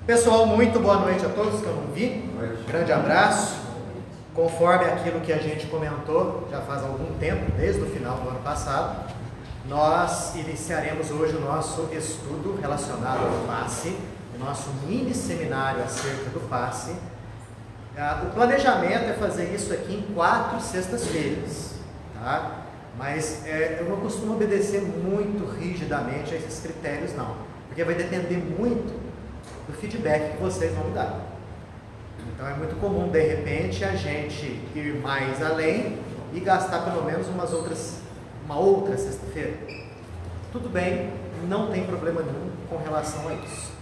Pessoal, muito boa noite a todos que eu não vi. Grande abraço. Conforme aquilo que a gente comentou já faz algum tempo, desde o final do ano passado, nós iniciaremos hoje o nosso estudo relacionado ao passe, o nosso mini seminário acerca do passe. O planejamento é fazer isso aqui em 4 sextas-feiras, tá? Mas eu não costumo obedecer muito rigidamente a esses critérios, não, porque vai depender muito do feedback que vocês vão dar. Então é muito comum, de repente, a gente ir mais além e gastar pelo menos uma outra sexta-feira. Tudo bem, não tem problema nenhum com relação a isso.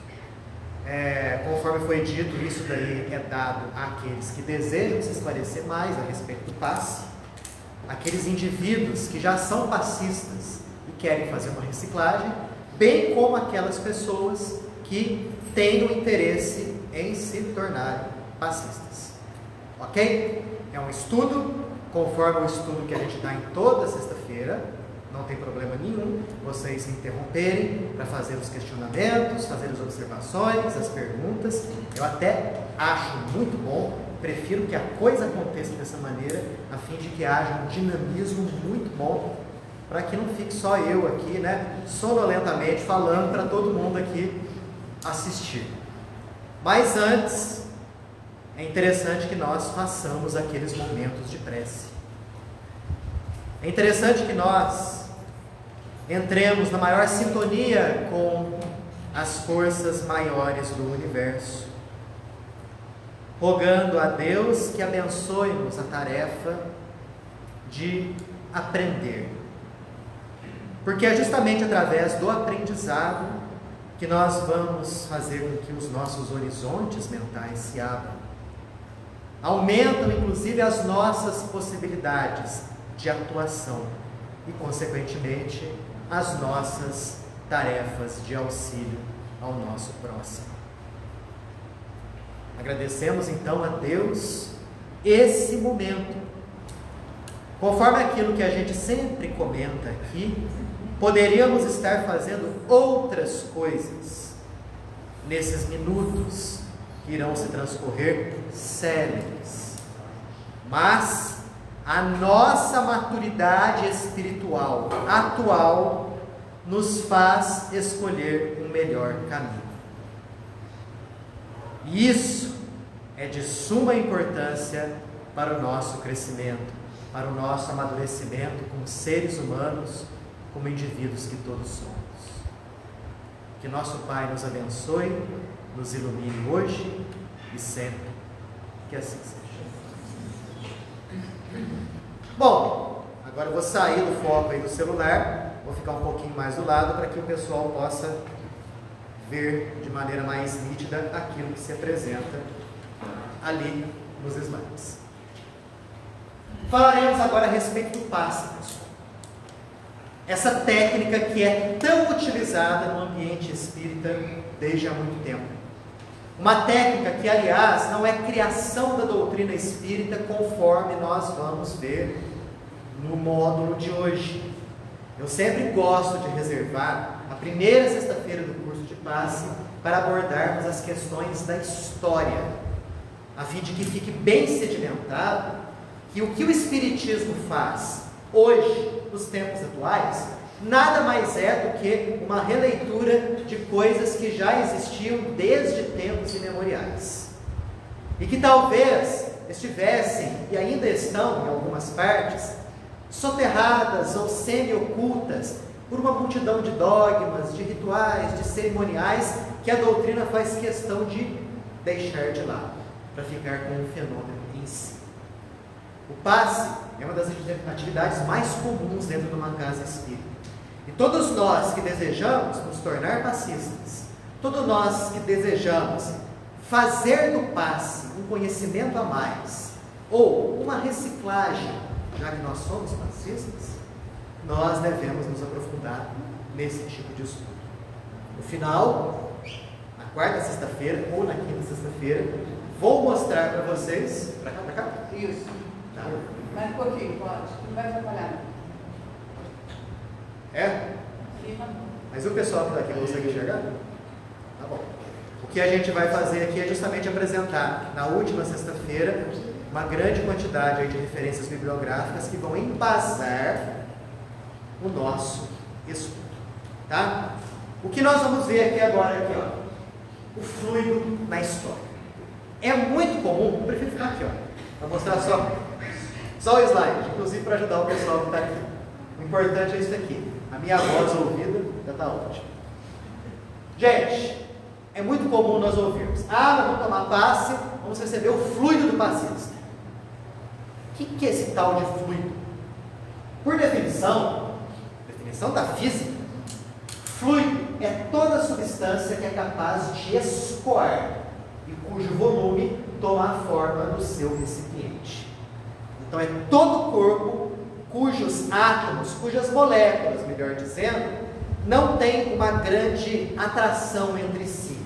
Conforme foi dito, isso daí é dado àqueles que desejam se esclarecer mais a respeito do passe, aqueles indivíduos que já são passistas e querem fazer uma reciclagem, bem como aquelas pessoas que têm o interesse em se tornarem passistas. Ok? É um estudo, conforme o estudo que a gente dá em toda sexta-feira. Não tem problema nenhum vocês se interromperem para fazer os questionamentos, fazer as observações, as perguntas. Eu até acho muito bom, prefiro que a coisa aconteça dessa maneira, a fim de que haja um dinamismo muito bom, para que não fique só eu aqui, sonolentamente falando para todo mundo aqui assistir. Mas antes, é interessante que nós façamos aqueles momentos de prece. É interessante que nós entremos na maior sintonia com as forças maiores do universo, rogando a Deus que abençoe-nos a tarefa de aprender. Porque é justamente através do aprendizado que nós vamos fazer com que os nossos horizontes mentais se abram. Aumentam, inclusive, as nossas possibilidades de atuação e, consequentemente, as nossas tarefas de auxílio ao nosso próximo. Agradecemos, então, a Deus esse momento. Conforme aquilo que a gente sempre comenta aqui, poderíamos estar fazendo outras coisas nesses minutos que irão se transcorrer céleres. Mas a nossa maturidade espiritual atual nos faz escolher um melhor caminho. E isso é de suma importância para o nosso crescimento, para o nosso amadurecimento como seres humanos, como indivíduos que todos somos. Que nosso Pai nos abençoe, nos ilumine hoje e sempre. Que assim seja. Bom, agora eu vou sair do foco aí do celular, vou ficar um pouquinho mais do lado para que o pessoal possa ver de maneira mais nítida aquilo que se apresenta ali nos slides. Falaremos agora a respeito do passe, pessoal. Essa técnica que é tão utilizada no ambiente espírita desde há muito tempo. Uma técnica que, aliás, não é criação da doutrina espírita, conforme nós vamos ver no módulo de hoje. Eu sempre gosto de reservar a primeira sexta-feira do curso de passe para abordarmos as questões da história, a fim de que fique bem sedimentado que o que o Espiritismo faz hoje, nos tempos atuais, nada mais é do que uma releitura de coisas que já existiam desde tempos imemoriais. E que talvez estivessem, e ainda estão em algumas partes, soterradas ou semi-ocultas por uma multidão de dogmas, de rituais, de cerimoniais, que a doutrina faz questão de deixar de lado, para ficar com o fenômeno em si. O passe é uma das atividades mais comuns dentro de uma casa espírita. E todos nós que desejamos nos tornar passistas, todos nós que desejamos fazer do passe um conhecimento a mais, ou uma reciclagem, já que nós somos passistas, nós devemos nos aprofundar nesse tipo de estudo. No final, na quarta sexta-feira ou na quinta sexta-feira, vou mostrar para vocês. Para cá? Isso. Tá. Mais um pouquinho, pode. Não vai atrapalhar. É? Mas o pessoal que está aqui consegue enxergar? Tá bom. que a gente vai fazer aqui é justamente apresentar, na última sexta-feira, uma grande quantidade aí de referências bibliográficas que vão embasar o nosso estudo, tá? O que nós vamos ver aqui agora, aqui, ó, o fluido na história. É muito comum, eu prefiro ficar aqui, ó, para mostrar só o slide, inclusive para ajudar o pessoal que está aqui. O importante é isso aqui, a minha voz ouvida já está ótima. Gente, é muito comum nós ouvirmos, nós vamos tomar passe, vamos receber o fluido do passista. O que é esse tal de fluido? Por definição da física, fluido é toda substância que é capaz de escoar e cujo volume toma a forma do seu recipiente. Então é todo corpo cujos átomos, cujas moléculas, melhor dizendo, não tem uma grande atração entre si,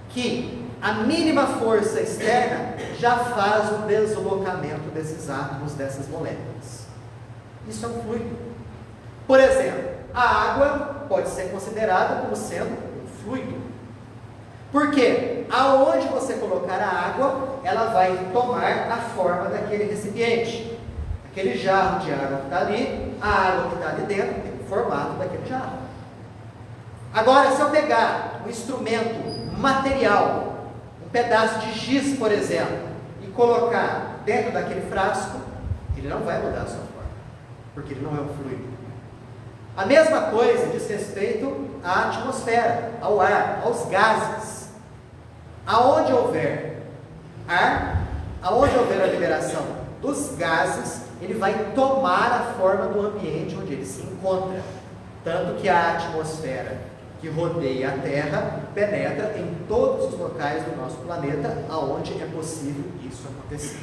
que a mínima força externa já faz o deslocamento desses átomos, dessas moléculas. Isso é um fluido. Por exemplo, a água pode ser considerada como sendo um fluido. Por quê? Aonde você colocar a água, ela vai tomar a forma daquele recipiente. Aquele jarro de água que está ali, a água que está ali dentro tem o formato daquele jarro. Agora, se eu pegar um instrumento material, um pedaço de giz, por exemplo, e colocar dentro daquele frasco, ele não vai mudar a sua forma, porque ele não é um fluido. A mesma coisa diz respeito à atmosfera, ao ar, aos gases. Aonde houver ar, aonde houver a liberação dos gases, ele vai tomar a forma do ambiente onde ele se encontra. Tanto que a atmosfera que rodeia a Terra penetra em todos os locais do nosso planeta aonde é possível isso acontecer.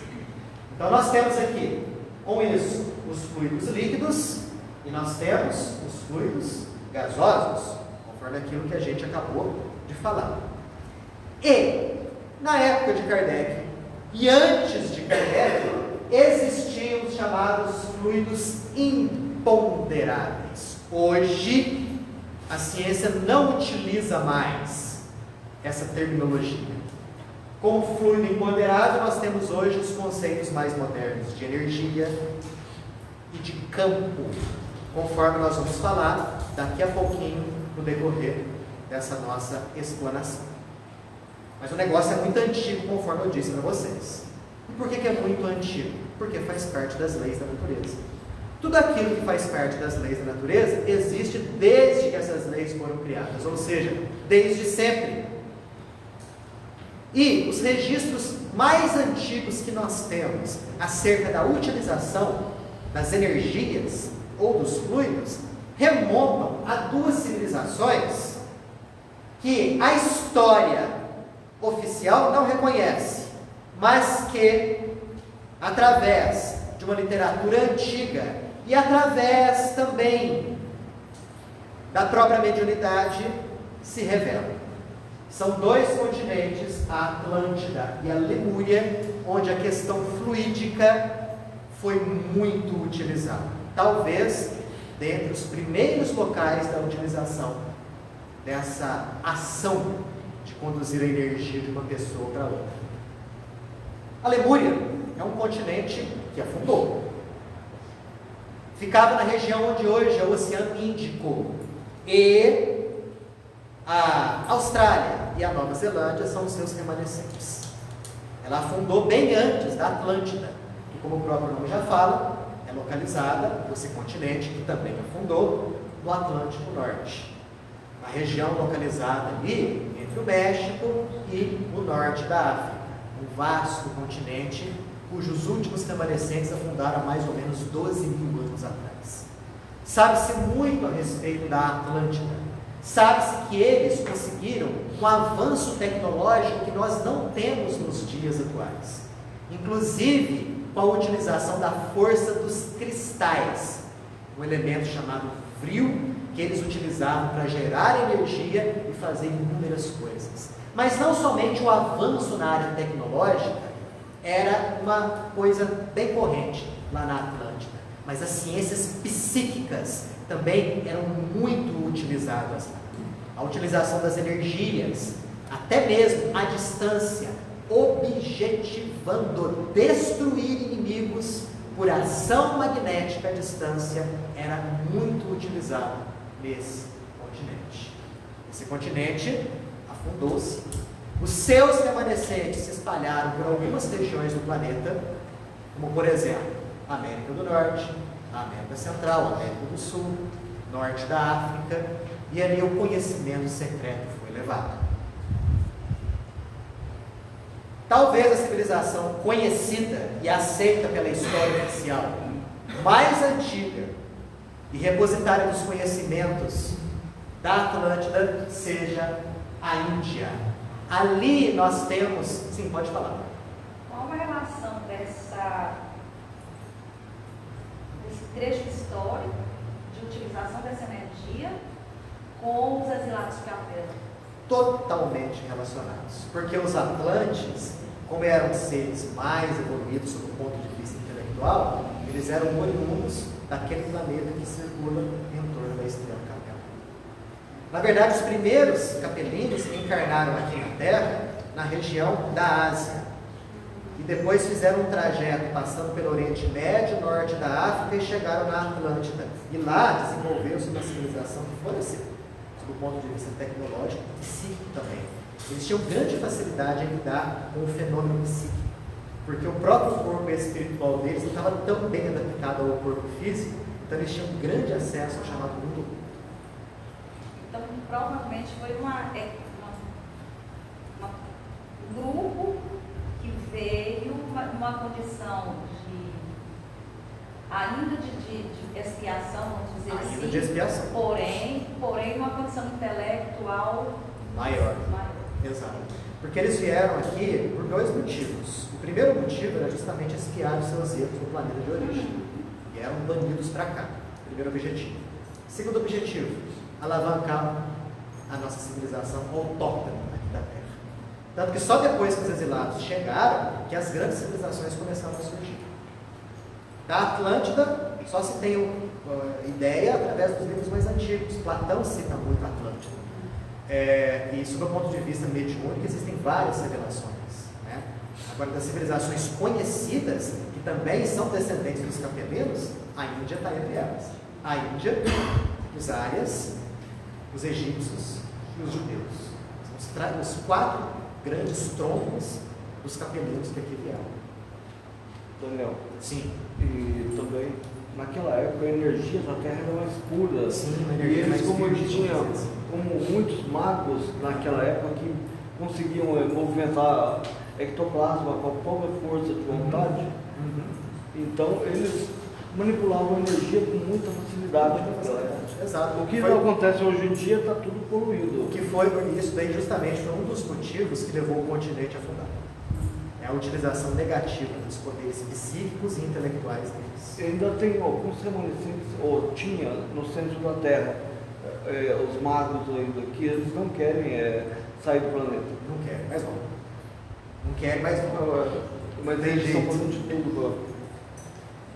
Então nós temos aqui, com isso, os fluidos líquidos e nós temos os fluidos gasosos, conforme aquilo que a gente acabou de falar. E, na época de Kardec e antes de Kardec, existiam os chamados fluidos imponderáveis. Hoje, a ciência não utiliza mais essa terminologia. Como fluido imponderável, nós temos hoje os conceitos mais modernos de energia e de campo, conforme nós vamos falar daqui a pouquinho no decorrer dessa nossa explanação. Mas o negócio é muito antigo, conforme eu disse para vocês. E por que é muito antigo? Porque faz parte das leis da natureza. Tudo aquilo que faz parte das leis da natureza existe desde que essas leis foram criadas, ou seja, desde sempre. E os registros mais antigos que nós temos acerca da utilização das energias ou dos fluidos remontam a duas civilizações que a história oficial não reconhece, mas que, através de uma literatura antiga e através também da própria mediunidade, se revelam. São dois continentes, a Atlântida e a Lemúria, onde a questão fluídica foi muito utilizada. Talvez dentre os primeiros locais da utilização dessa ação de conduzir a energia de uma pessoa para outra. A Lemúria é um continente que afundou. Ficava na região onde hoje é o Oceano Índico, e a Austrália e a Nova Zelândia são os seus remanescentes. Ela afundou bem antes da Atlântida, que, como o próprio nome já fala, é localizada nesse continente que também afundou no Atlântico Norte, uma região localizada ali entre o México e o norte da África, um vasto continente cujos últimos remanescentes afundaram há mais ou menos 12 mil anos atrás. Sabe-se muito a respeito da Atlântida. Sabe-se que eles conseguiram um avanço tecnológico que nós não temos nos dias atuais. Inclusive, com a utilização da força dos cristais, um elemento chamado frio, que eles utilizavam para gerar energia e fazer inúmeras coisas. Mas não somente o avanço na área tecnológica era uma coisa bem corrente lá na Atlântida, mas as ciências psíquicas também eram muito utilizadas lá. A utilização das energias, até mesmo à distância, objetivando destruir inimigos por ação magnética à distância, era muito utilizado nesse continente. Esse continente afundou-se. Os seus remanescentes se espalharam por algumas regiões do planeta, como por exemplo, a América do Norte, a América Central, a América do Sul, Norte da África, e ali o conhecimento secreto foi levado. Talvez a civilização conhecida e aceita pela história oficial, mais antiga e repositária dos conhecimentos da Atlântida, seja a Índia. Ali nós temos... Sim, pode falar. Qual a relação desse trecho histórico de utilização dessa energia com os exilados capelas? Totalmente relacionados. Porque os Atlantes, como eram seres mais evoluídos sob o ponto de vista intelectual, eles eram oriundos daquele planeta que circula em torno da estrela Capela. Na verdade, os primeiros capelinos encarnaram aqui na Terra, na região da Ásia. E depois fizeram um trajeto passando pelo Oriente Médio, Norte da África e chegaram na Atlântida. E lá desenvolveu-se uma civilização que floresceu, do ponto de vista tecnológico e psíquico também. Eles tinham grande facilidade em lidar com o fenômeno psíquico, porque o próprio corpo espiritual deles não estava tão bem adaptado ao corpo físico, então eles tinham grande acesso ao chamado mundo. Então, provavelmente foi um grupo que veio numa condição ainda de expiação, vamos dizer ainda assim. De expiação. Porém, uma condição intelectual maior. Exato. Porque eles vieram aqui por dois motivos. O primeiro motivo era justamente expiar os seus erros no planeta de origem. E eram banidos para cá. Primeiro objetivo. Segundo objetivo, alavancar a nossa civilização autóctone aqui da Terra. Tanto que só depois que os exilados chegaram, que as grandes civilizações começaram a surgir. Da Atlântida, só se tem ideia através dos livros mais antigos. Platão cita muito a Atlântida. E, sob o ponto de vista mediúnico, existem várias revelações. Né? Agora, das civilizações conhecidas, que também são descendentes dos capelinos, a Índia está entre elas. A Índia, os Árias, os egípcios e os judeus. São os quatro grandes troncos dos capelinos que aqui vieram. Daniel, Sim. e também naquela época a energia da Terra era mais pura. Sim, uma e energia eles, mais como firme, eles tinham, como muitos magos naquela época que conseguiam movimentar ectoplasma com a própria força de vontade, então eles manipulavam a energia com muita facilidade naquela época. Exato. O que acontece hoje em dia está tudo poluído. O que foi isso daí justamente foi um dos motivos que levou o continente a afundar. É a utilização negativa dos poderes psíquicos e intelectuais deles. Ainda tem alguns remanescentes, ou tinha no centro da Terra, os magos ainda, que eles não querem sair do planeta. Não querem, mas vão. Não querem, mas vão. Mas Tem eles estão jeito. fazendo de tudo.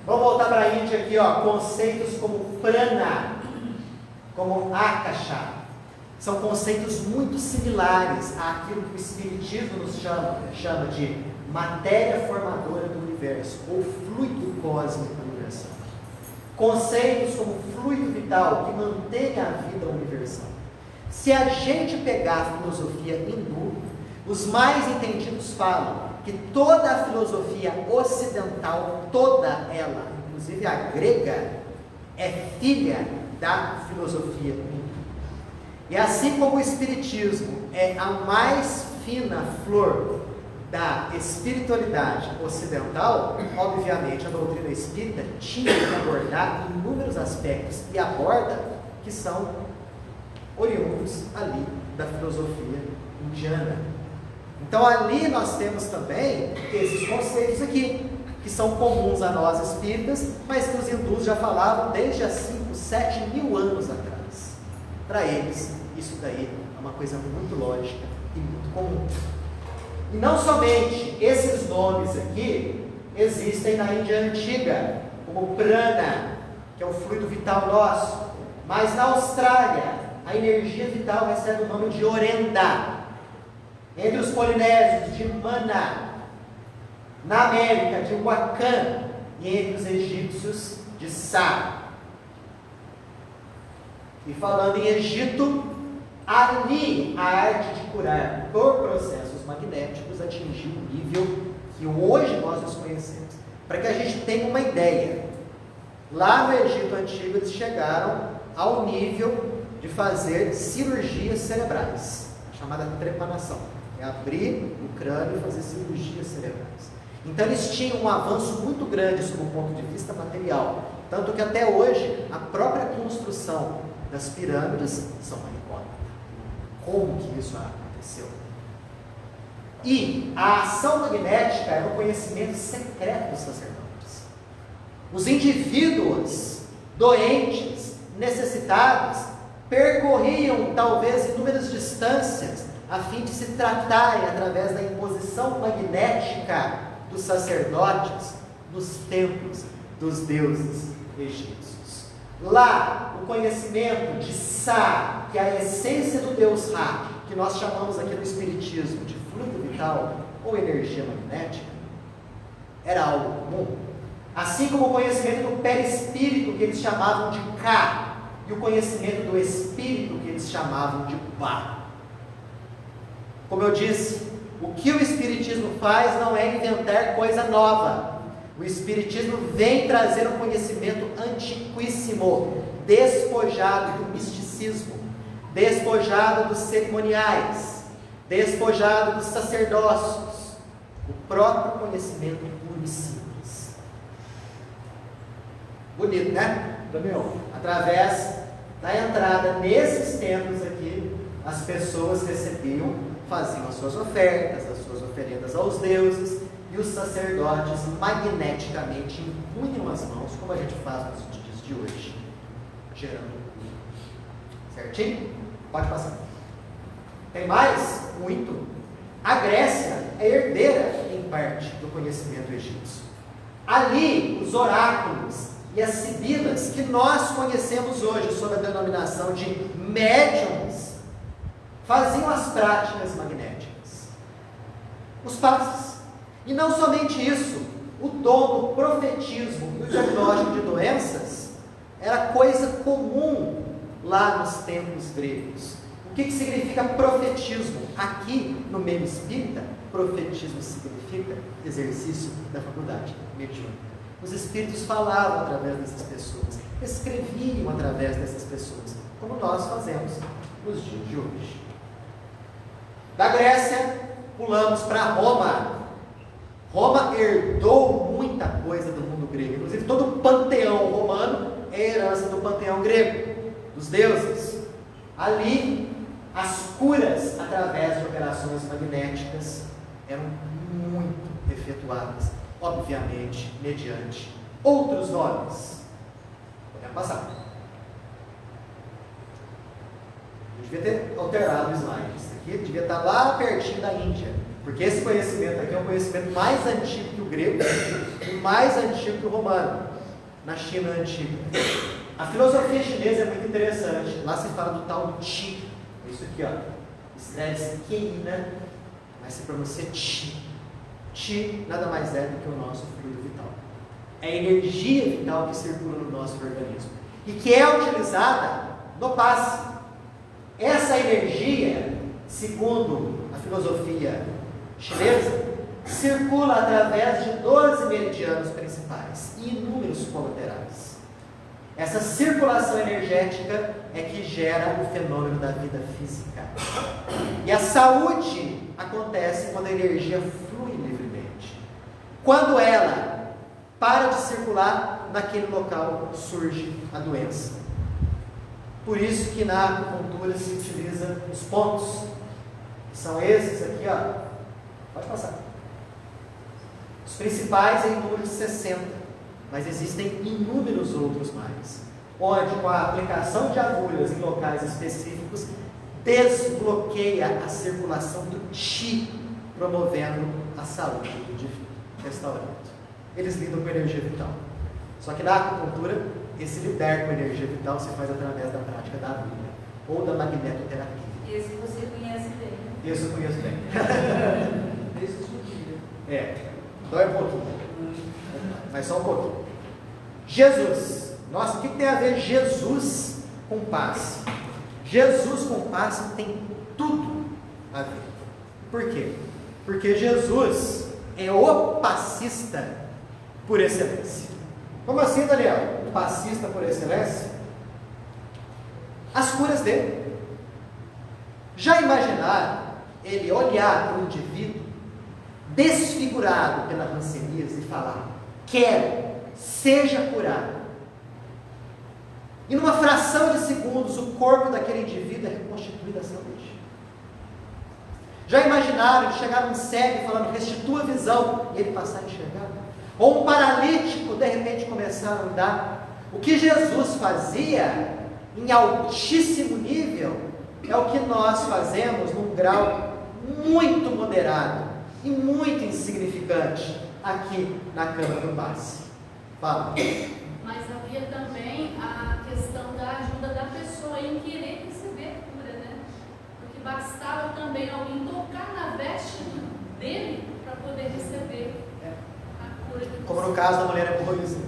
Vamos voltar para a Índia aqui, ó. Conceitos como prana, como akasha, são conceitos muito similares àquilo que o Espiritismo nos chama de matéria formadora do universo, ou fluido cósmico universal. Conceitos como fluido vital, que mantém a vida universal. Se a gente pegar a filosofia hindu, os mais entendidos falam que toda a filosofia ocidental, toda ela, inclusive a grega, é filha da filosofia hindu. E assim como o Espiritismo é a mais fina flor da espiritualidade ocidental, obviamente a doutrina espírita tinha que abordar inúmeros aspectos, e aborda, que são oriundos ali da filosofia indiana. Então ali nós temos também esses conceitos aqui, que são comuns a nós espíritas, mas que os hindus já falavam desde há 5, 7 mil anos atrás. Para eles, isso daí é uma coisa muito lógica e muito comum. E não somente esses nomes aqui existem na Índia Antiga, como prana, que é o fluido vital nosso, mas na Austrália, a energia vital recebe o nome de orenda. entre os polinésios de Mana, na América de Wakan, e entre os egípcios de Sa. E falando em Egito, ali a arte de curar por processos magnéticos atingiu o nível que hoje nós os conhecemos. Para que a gente tenha uma ideia, lá no Egito Antigo eles chegaram ao nível de fazer cirurgias cerebrais, chamada trepanação. É abrir o crânio e fazer cirurgias cerebrais. Então eles tinham um avanço muito grande sob o ponto de vista material. Tanto que até hoje a própria construção das pirâmides são uma incógnita. Como que isso aconteceu? E a ação magnética era um conhecimento secreto dos sacerdotes. Os indivíduos doentes, necessitados, percorriam talvez inúmeras distâncias a fim de se tratarem através da imposição magnética dos sacerdotes nos templos dos deuses egípcios. Lá, o conhecimento de Sa, que é a essência do deus Ra, que nós chamamos aqui no espiritismo de fluido vital ou energia magnética, era algo comum. Assim como o conhecimento do perispírito, que eles chamavam de Ka, e o conhecimento do espírito, que eles chamavam de Ba. Como eu disse, o que o espiritismo faz não é inventar coisa nova. O espiritismo vem trazer um conhecimento antiquíssimo, despojado do misticismo, despojado dos cerimoniais, despojado dos sacerdócios, o próprio conhecimento puro e simples. Bonito, né? Daniel, Através da entrada nesses templos aqui, as pessoas recebiam, faziam as suas ofertas, as suas oferendas aos deuses, e os sacerdotes magneticamente impunham as mãos, como a gente faz nos dias de hoje, gerando cura. Certinho? Pode passar. Tem mais? Muito. A Grécia é herdeira, em parte, do conhecimento egípcio. Ali, os oráculos e as sibilas que nós conhecemos hoje sob a denominação de médiums faziam as práticas magnéticas, os passes. E não somente isso, o dom do profetismo e o diagnóstico de doenças era coisa comum lá nos templos gregos. O que significa profetismo? Aqui no meio espírita, profetismo significa exercício da faculdade mediúnica. Os espíritos falavam através dessas pessoas, escreviam através dessas pessoas, como nós fazemos nos dias de hoje. Da Grécia, pulamos para Roma. Roma herdou muita coisa do mundo grego, inclusive todo o panteão romano é herança do panteão grego, dos deuses. Ali, as curas através de operações magnéticas eram muito efetuadas, obviamente, mediante outros nomes. Podemos passar. Eu devia ter alterado o slide. Isso aqui devia estar lá pertinho da Índia, porque esse conhecimento aqui é um conhecimento mais antigo que o grego e mais antigo que o romano, na China antiga. A filosofia chinesa é muito interessante. Lá se fala do tal do Qi. Isso aqui, ó. Escreve-se Qi, mas se pronuncia Qi. Qi nada mais é do que o nosso fluido vital. É a energia vital que circula no nosso organismo e que é utilizada no passe. Essa energia, segundo a filosofia chinesa, circula através de 12 meridianos principais e inúmeros colaterais. Essa circulação energética é que gera o fenômeno da vida física. E a saúde acontece quando a energia flui livremente. Quando ela para de circular, naquele local surge a doença. Por isso que na acupuntura se utiliza os pontos, que são esses aqui, ó. Pode passar. Os principais em número de 60, mas existem inúmeros outros mais, onde com a aplicação de agulhas em locais específicos, desbloqueia a circulação do Qi, promovendo a saúde do indivíduo, restaurando. Eles lidam com energia vital. Só que na acupuntura, esse lidar com energia vital se faz através da prática da agulha ou da magnetoterapia. Esse você conhece bem. Isso eu conheço bem. Esse discutível. Dói um pouquinho. Mas só um pouquinho. Jesus. Nossa, o que tem a ver Jesus com paz? Jesus com paz tem tudo a ver. Por quê? Porque Jesus é o pacista por excelência. Como assim, Daniel? O pacista por excelência? As curas dele. Já imaginaram ele olhar para um indivíduo desfigurado pela hanseníase e falar: quero, seja curado. E numa fração de segundos o corpo daquele indivíduo é reconstituído à saúde. Já imaginaram ele chegar num cego falando: restitua a visão, e ele passar a enxergar? Ou um paralítico de repente começar a andar? O que Jesus fazia em altíssimo nível é o que nós fazemos num grau muito moderado e muito insignificante aqui na Câmara do Passe. Fala. Mas havia também a questão da ajuda da pessoa em querer receber a cura, né? Porque bastava também alguém tocar na veste dele para poder receber a cura. Como no caso da mulher hemorroísta,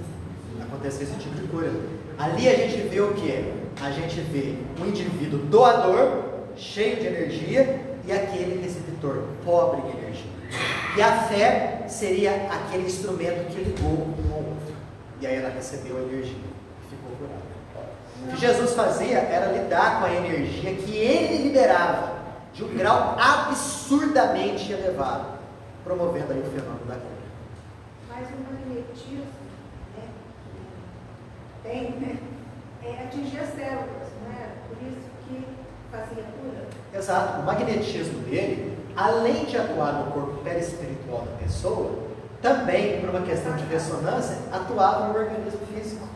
acontece esse tipo de cura. Ali a gente vê o que? A gente vê um indivíduo doador, cheio de energia, e aquele receptor, pobre de energia. E a fé seria aquele instrumento que ligou um ao outro. E aí ela recebeu a energia e ficou curada. O que Jesus fazia era lidar com a energia que ele liberava de um grau absurdamente elevado, promovendo aí o fenômeno da cura. Mas o magnetismo, né, tem, né, é atingir as células, não é? Por isso que fazia cura. Exato. O magnetismo dele, além de atuar no corpo perispiritual da pessoa, também, por uma questão de ressonância, atuava no organismo físico.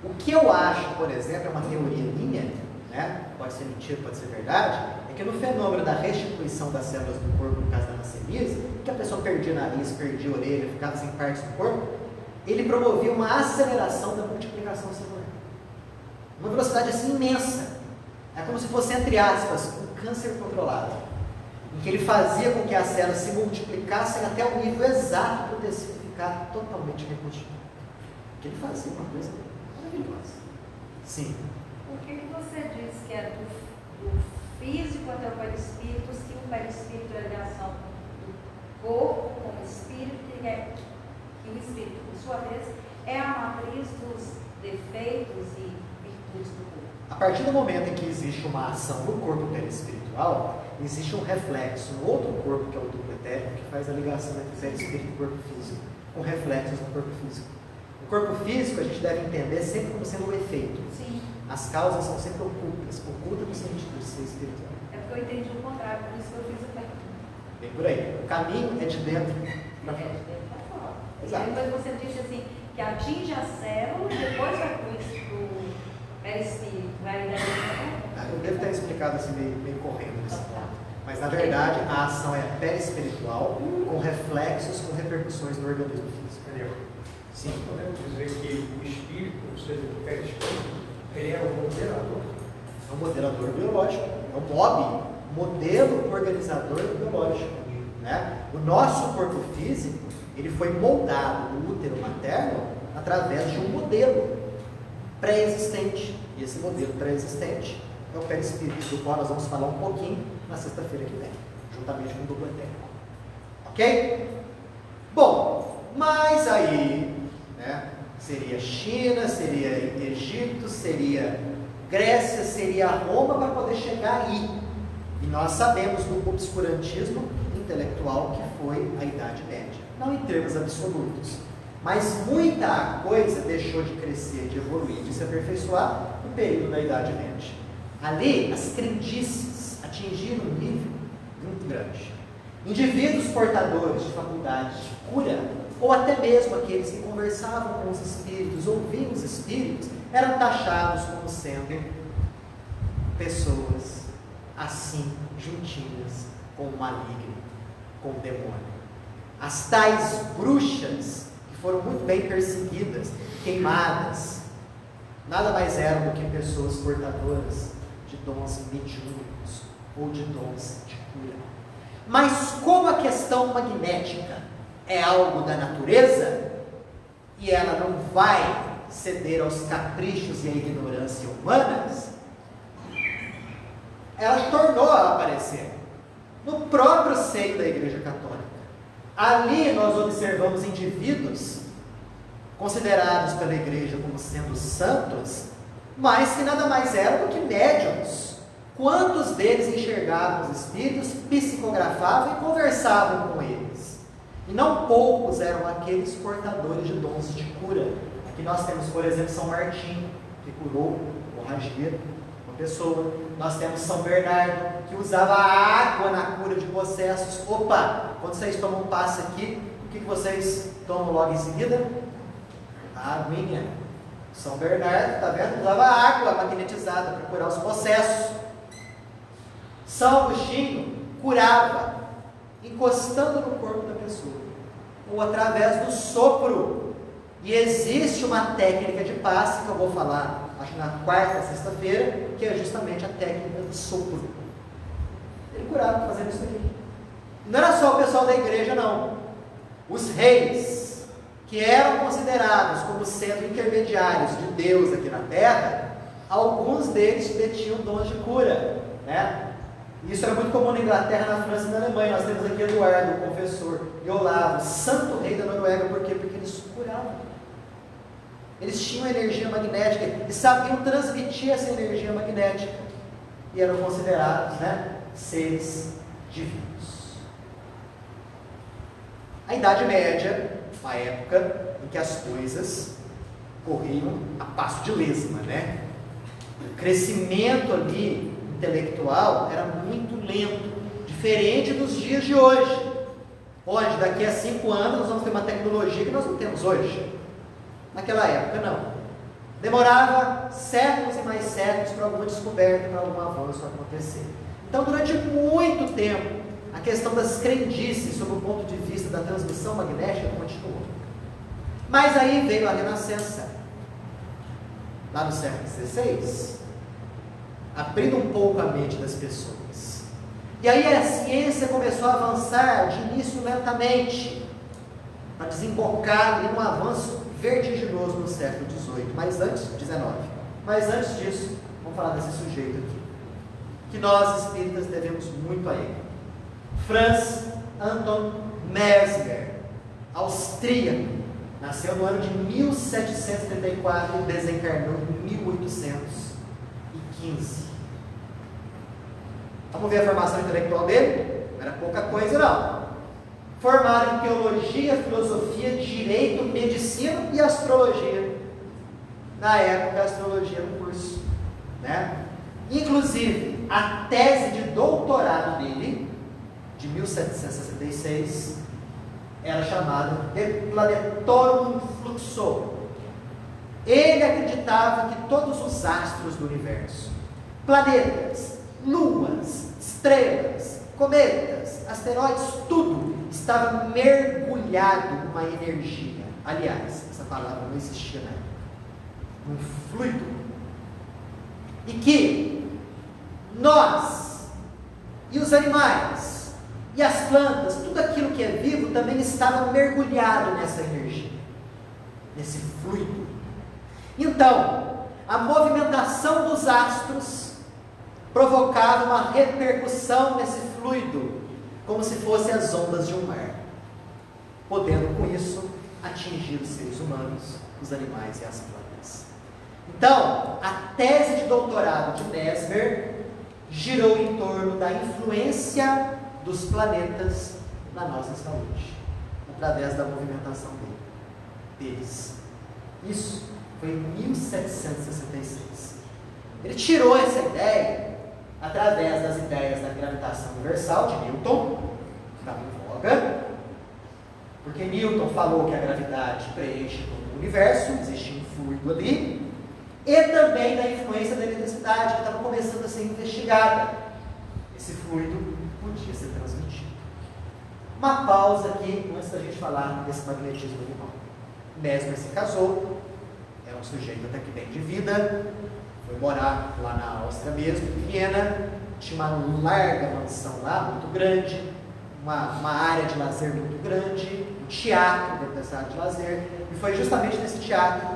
O que eu acho, por exemplo, é uma teoria minha, né? Pode ser mentira, pode ser verdade, é que no fenômeno da restituição das células do corpo, no caso da hanseníase, que a pessoa perdia nariz, perdia orelha, ficava sem partes do corpo, ele promovia uma aceleração da multiplicação celular. Uma velocidade assim imensa. É como se fosse, entre aspas, um câncer controlado, em que ele fazia com que as células se multiplicassem até o nível exato do tecido ficar totalmente reconstruído. Que ele fazia uma coisa maravilhosa. Sim. Por que você diz que é do físico até o perispírito, se o perispírito é a ligação do corpo com o espírito, que o espírito, por sua vez, é a matriz dos defeitos e virtudes do corpo? A partir do momento em que existe uma ação no corpo perispiritual, existe um reflexo no outro corpo, que é o duplo etérico, que faz a ligação entre perispírito e corpo físico, com reflexos no corpo físico. O corpo físico a gente deve entender sempre como sendo um efeito. Sim. As causas são sempre ocultas no sentido de ser espiritual. É porque eu entendi o contrário, por isso que eu fiz o tempo. Bem por aí. O caminho é de dentro para fora. Exato. E depois você disse assim, que atinge a célula e depois vai para o perispírito, vai daí. Eu devo ter explicado assim meio correndo nesse ponto. Mas na verdade a ação é perispiritual, com reflexos, com repercussões no organismo físico. Entendeu? Sim. Podemos dizer que o espírito, ou seja, o perispírito, ele é o moderador. É um moderador biológico, é um MOB, modelo organizador biológico. Né? O nosso corpo físico, ele foi moldado no útero materno através de um modelo pré-existente. E esse modelo pré-existente é o perispírito, do qual nós vamos falar um pouquinho na sexta-feira que vem, juntamente com o duplo etérico. Ok? Bom, mas aí, né, seria China, seria Egito, seria Grécia, seria Roma para poder chegar aí. E nós sabemos do obscurantismo intelectual que foi a Idade Média. Não em termos absolutos, mas muita coisa deixou de crescer, de evoluir, de se aperfeiçoar no período da Idade Média. Ali, as crendices atingiram um nível muito grande. Indivíduos portadores de faculdades de cura, ou até mesmo aqueles que conversavam com os espíritos, ouviam os espíritos, eram taxados como sendo pessoas assim, juntinhas com o maligno, com o demônio. As tais bruxas, que foram muito bem perseguidas, queimadas, nada mais eram do que pessoas portadoras de dons mediúnicos ou de dons de cura. Mas como a questão magnética é algo da natureza, e ela não vai ceder aos caprichos e à ignorância humanas, ela tornou a aparecer no próprio seio da Igreja Católica. Ali nós observamos indivíduos considerados pela Igreja como sendo santos, mas que nada mais eram do que médiuns. Quantos deles enxergavam os espíritos, psicografavam e conversavam com eles? E não poucos eram aqueles portadores de dons de cura. Aqui nós temos, por exemplo, São Martim, que curou hemorragia, uma pessoa. Nós temos São Bernardo, que usava água na cura de possessos. Opa, quando vocês tomam um passe aqui, o que vocês tomam logo em seguida? A aguinha. São Bernardo, está vendo? Usava água magnetizada para curar os possessos. São Agostinho curava encostando no corpo da pessoa, ou através do sopro. E existe uma técnica de passe que eu vou falar, acho que na quarta, sexta-feira, que é justamente a técnica do sopro. Ele curava fazendo isso aqui. Não era só o pessoal da igreja, não. Os reis, que eram considerados como sendo intermediários de Deus aqui na terra, alguns deles detinham dons de cura, né? Isso era muito comum na Inglaterra, na França e na Alemanha. Nós temos aqui Eduardo, o confessor, e Olavo, santo rei da Noruega. Por quê? Porque eles curavam. Eles tinham energia magnética e sabiam transmitir essa energia magnética. E eram considerados, né, seres divinos. A Idade Média, uma época em que as coisas corriam a passo de lesma, né? O crescimento ali intelectual era muito lento, diferente dos dias de hoje, onde daqui a 5 anos nós vamos ter uma tecnologia que nós não temos hoje. Naquela época não, demorava séculos e mais séculos para alguma descoberta, para algum avanço acontecer. Então, durante muito tempo, a questão das crendices sob o ponto de vista da transmissão magnética continuou. Mas aí veio a Renascença, lá no século XVI, abrindo um pouco a mente das pessoas. E aí a ciência começou a avançar de início lentamente, para desembocar em um avanço vertiginoso no século XVIII, mas antes, XIX. Mas antes disso, vamos falar desse sujeito aqui, que nós espíritas devemos muito a ele. Franz Anton Mesmer, austríaco, nasceu no ano de 1734 e desencarnou em 1815. Vamos ver a formação intelectual dele? Não era pouca coisa, não. Formado em teologia, filosofia, direito, medicina e astrologia. Na época, a astrologia era um curso, né? Inclusive, a tese de doutorado dele, de 1766, era chamada de Planetorum Fluxo. Ele acreditava que todos os astros do universo, planetas, luas, estrelas, cometas, asteroides, tudo estava mergulhado numa energia. Aliás, essa palavra não existia na época. Um fluido. E que nós, e os animais, e as plantas, tudo aquilo que é vivo também estava mergulhado nessa energia, nesse fluido. Então, a movimentação dos astros provocava uma repercussão nesse fluido, como se fossem as ondas de um mar, podendo com isso atingir os seres humanos, os animais e as plantas. Então, a tese de doutorado de Mesmer girou em torno da influência dos planetas na nossa saúde, através da movimentação deles. Isso foi em 1766. Ele tirou essa ideia através das ideias da gravitação universal de Newton, que estava em voga, porque Newton falou que a gravidade preenche todo o universo, existe um fluido ali, e também da influência da eletricidade, que estava começando a ser investigada. Esse fluido podia ser transmitido. Uma pausa aqui, antes da gente falar desse magnetismo animal. Mesmer se casou, era um sujeito até que bem de vida, foi morar lá na Áustria mesmo, em Viena, tinha uma larga mansão lá, muito grande, uma área de lazer muito grande, um teatro dentro dessa área de lazer, e foi justamente nesse teatro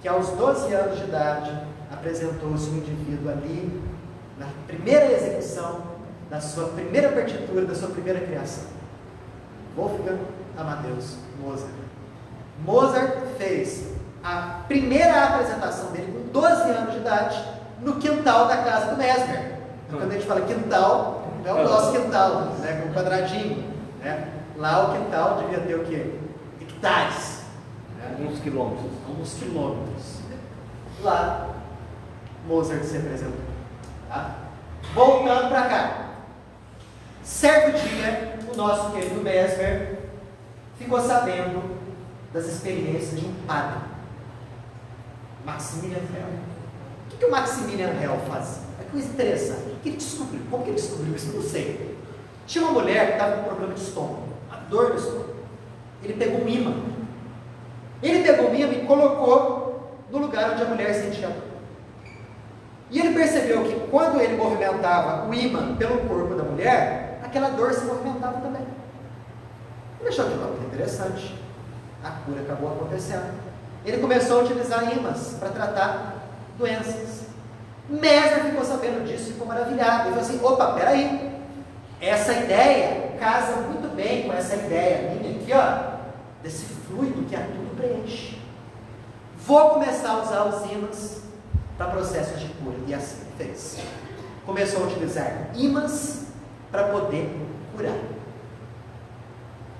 que aos 12 anos de idade apresentou-se um indivíduo ali, na primeira execução da sua primeira partitura, da sua primeira criação. Wolfgang Amadeus Mozart. Mozart fez a primeira apresentação dele com 12 anos de idade no quintal da casa do Mesmer. Quando a gente fala quintal, não é o nosso quintal, né, com um quadradinho. Né? Lá o quintal devia ter o quê? Hectares. Né? Alguns quilômetros. Alguns quilômetros. Lá, Mozart se apresentou. Tá? Voltando para cá. Certo dia, o nosso querido Mesmer ficou sabendo das experiências de um padre, Maximilian Hell. O que o Maximilian Hell fazia? É coisa interessante. O que ele descobriu? Como que ele descobriu isso? Eu não sei. Tinha uma mulher que estava com problema de estômago, uma dor no estômago. Ele pegou um ímã. Ele pegou um ímã e colocou no lugar onde a mulher sentia dor. E ele percebeu que quando ele movimentava o ímã pelo corpo da mulher, aquela dor se movimentava também. Ele achou que não, interessante. A cura acabou acontecendo. Ele começou a utilizar ímãs para tratar doenças. Mesmer ficou sabendo disso e ficou maravilhado. Ele falou assim: opa, peraí, essa ideia casa muito bem com essa ideia minha aqui, ó, desse fluido que a tudo preenche. Vou começar a usar os ímãs para processos de cura. E assim ele fez. Começou a utilizar ímãs para poder curar.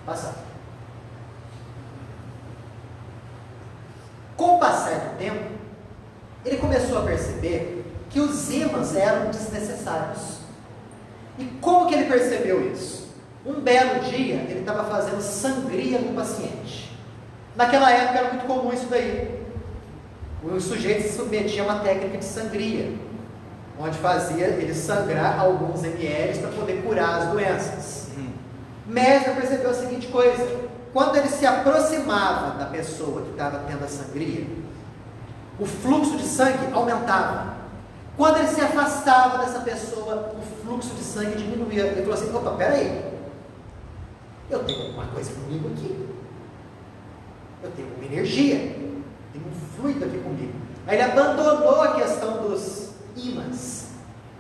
Passar. Com o passar do tempo, ele começou a perceber que os ímãs eram desnecessários. E como que ele percebeu isso? Um belo dia, ele estava fazendo sangria no paciente. Naquela época era muito comum isso daí. O sujeito se submetia a uma técnica de sangria, onde fazia ele sangrar alguns ml para poder curar as doenças. Mesmer percebeu a seguinte coisa: quando ele se aproximava da pessoa que estava tendo a sangria, o fluxo de sangue aumentava. Quando ele se afastava dessa pessoa, o fluxo de sangue diminuía. Ele falou assim: opa, peraí, eu tenho alguma coisa comigo aqui, eu tenho uma energia, tem um fluido aqui comigo. Aí ele abandonou a questão dos ímãs,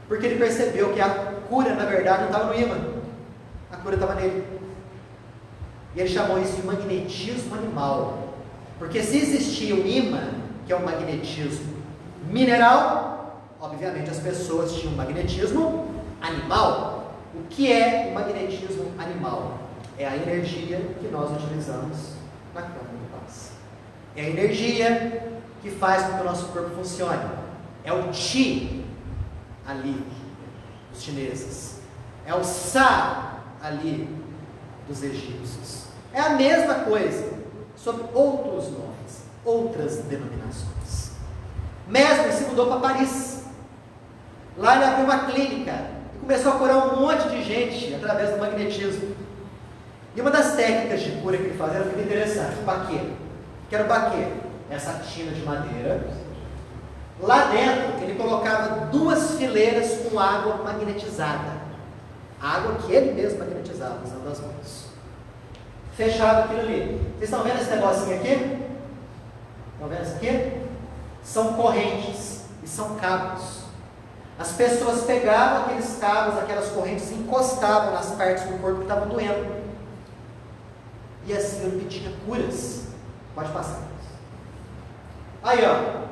porque ele percebeu que a cura na verdade não estava no ímã, a cura estava nele. E ele chamou isso de magnetismo animal, porque se existia o ímã, que é o magnetismo mineral, obviamente as pessoas tinham magnetismo animal. O que é o magnetismo animal? É a energia que nós utilizamos na câmara do passe. É a energia que faz com que o nosso corpo funcione. É o Qi ali dos chineses. É o Sa ali dos egípcios. É a mesma coisa, sob outros nomes, outras denominações. Mesmer se mudou para Paris. Lá ele abriu uma clínica e começou a curar um monte de gente através do magnetismo. E uma das técnicas de cura que ele fazia era muito interessante, o baquê. O que era o baquê? Essa tina de madeira. Lá dentro ele colocava 2 fileiras com água magnetizada. Água que ele mesmo magnetizava usando as mãos. Fechava aquilo ali. Vocês estão vendo esse negocinho aqui? Estão vendo isso aqui? São correntes e são cabos. As pessoas pegavam aqueles cabos, aquelas correntes e encostavam nas partes do corpo que estavam doendo. E assim ele pedia curas. Pode passar. Aí, ó,